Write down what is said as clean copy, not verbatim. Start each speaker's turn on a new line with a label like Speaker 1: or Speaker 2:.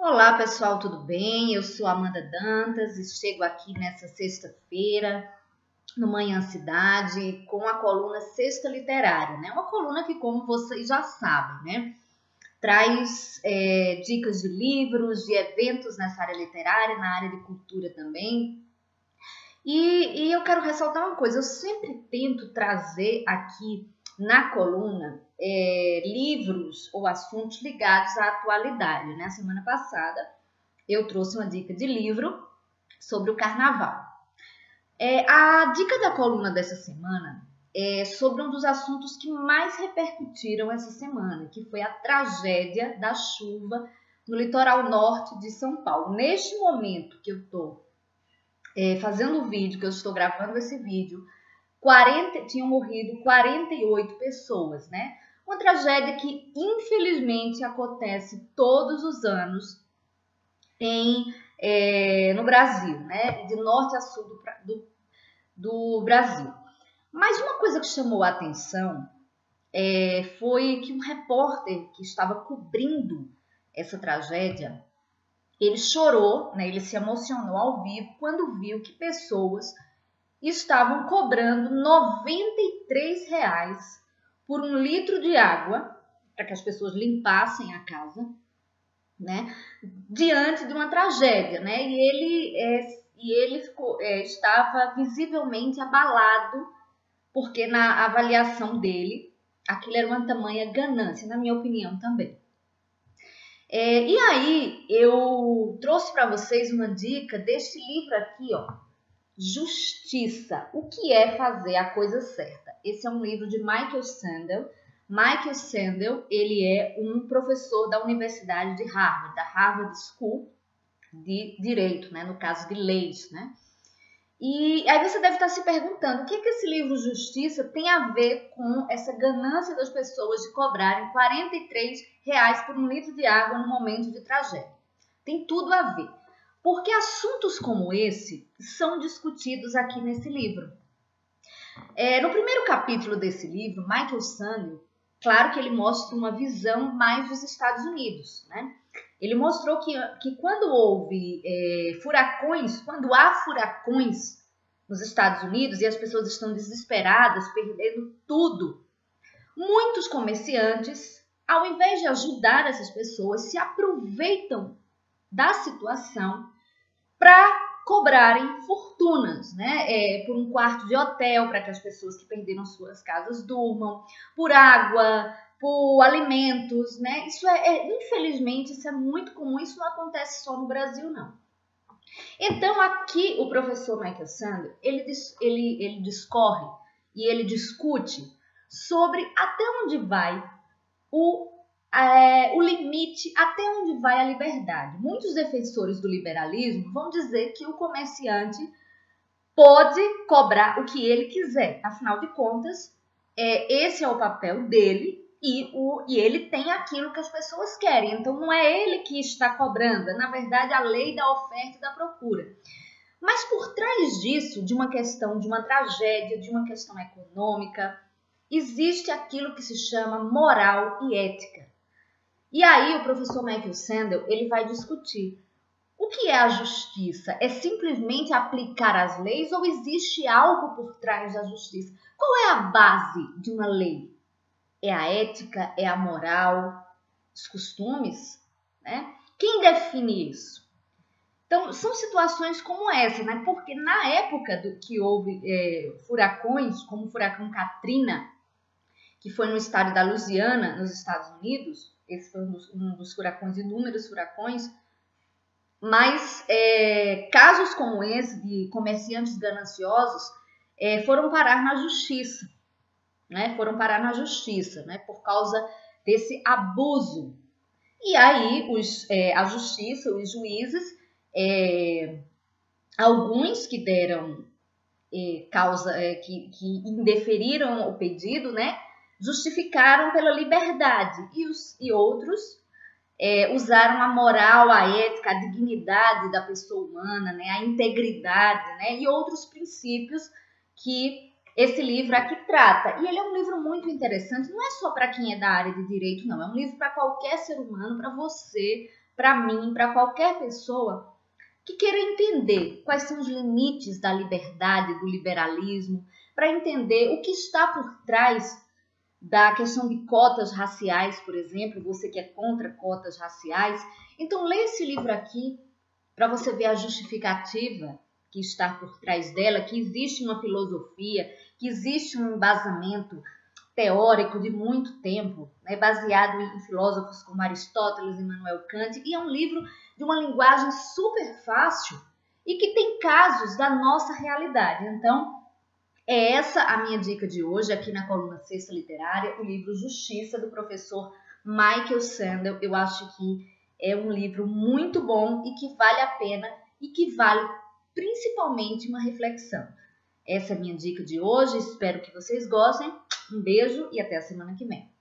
Speaker 1: Olá pessoal, tudo bem? Eu sou Amanda Dantas e chego aqui nessa sexta-feira no Manhã Cidade com a coluna Sexta Literária, né? Uma coluna que, como vocês já sabem, né, traz dicas de livros, de eventos nessa área literária, na área de cultura também. E eu quero ressaltar uma coisa, eu sempre tento trazer aqui na coluna livros ou assuntos ligados à atualidade, né? A semana passada eu trouxe uma dica de livro sobre o carnaval. A dica da coluna dessa semana é sobre um dos assuntos que mais repercutiram essa semana, que foi a tragédia da chuva no litoral norte de São Paulo. Neste momento que eu estou fazendo o vídeo, que eu estou gravando esse vídeo, tinham morrido 48 pessoas, né? Uma tragédia que infelizmente acontece todos os anos no Brasil, né? De norte a sul do Brasil. Mas uma coisa que chamou a atenção foi que um repórter que estava cobrindo essa tragédia, ele chorou, né? Ele se emocionou ao vivo quando viu que pessoas estavam cobrando R$ 93 por um litro de água para que as pessoas limpassem a casa, né, diante de uma tragédia, né? E ele estava visivelmente abalado, porque na avaliação dele, aquilo era uma tamanha ganância, na minha opinião também. E aí eu trouxe para vocês uma dica deste livro aqui, ó, Justiça, o que é fazer a coisa certa. Esse é um livro de Michael Sandel. Michael Sandel, ele é um professor da Universidade de Harvard, da Harvard School de Direito, né? No caso de leis, né? E aí você deve estar se perguntando, o que esse livro Justiça tem a ver com essa ganância das pessoas de cobrarem R$ 43 por um litro de água no momento de tragédia? Tem tudo a ver. Porque assuntos como esse são discutidos aqui nesse livro. No primeiro capítulo desse livro, Michael Sandel, claro que ele mostra uma visão mais dos Estados Unidos, né? Ele mostrou que quando houve furacões, quando há furacões nos Estados Unidos e as pessoas estão desesperadas, perdendo tudo, muitos comerciantes, ao invés de ajudar essas pessoas, se aproveitam da situação para cobrarem fortunas, né? Por um quarto de hotel para que as pessoas que perderam suas casas durmam, por água, por alimentos, né? Infelizmente, isso é muito comum, isso não acontece só no Brasil, não. Então, aqui o professor Michael Sandel, ele discorre e ele discute sobre até onde vai o limite, até onde vai a liberdade. Muitos defensores do liberalismo vão dizer que o comerciante pode cobrar o que ele quiser. Afinal de contas, esse é o papel dele e ele tem aquilo que as pessoas querem. Então, não é ele que está cobrando, é, na verdade, a lei da oferta e da procura. Mas por trás disso, de uma questão, de uma tragédia, de uma questão econômica, existe aquilo que se chama moral e ética. E aí o professor Michael Sandel, ele vai discutir o que é a justiça? É simplesmente aplicar as leis ou existe algo por trás da justiça? Qual é a base de uma lei? É a ética? É a moral? Os costumes? Né? Quem define isso? Então, são situações como essa, né? Porque na época que houve furacões, como o furacão Katrina, que foi no estado da Louisiana, nos Estados Unidos, esse foi um dos furacões, inúmeros furacões, mas casos como esse de comerciantes gananciosos foram parar na justiça, né? Foram parar na justiça, né? Por causa desse abuso. E aí a justiça, os juízes, alguns que deram que indeferiram o pedido, né? Justificaram pela liberdade e outros usaram a moral, a ética, a dignidade da pessoa humana, né, a integridade, né, e outros princípios que esse livro aqui trata. E ele é um livro muito interessante, não é só para quem é da área de direito, não, é um livro para qualquer ser humano, para você para mim, para qualquer pessoa que queira entender quais são os limites da liberdade, do liberalismo, para entender o que está por trás da questão de cotas raciais, por exemplo, você que é contra cotas raciais. Então, lê esse livro aqui para você ver a justificativa que está por trás dela, que existe uma filosofia, que existe um embasamento teórico de muito tempo, né, baseado em filósofos como Aristóteles e Immanuel Kant, e é um livro de uma linguagem super fácil e que tem casos da nossa realidade. Então, é essa a minha dica de hoje aqui na coluna Cesta Literária, o livro Justiça, do professor Michael Sandel. Eu acho que é um livro muito bom e que vale a pena e que vale principalmente uma reflexão. Essa é a minha dica de hoje, espero que vocês gostem. Um beijo e até a semana que vem.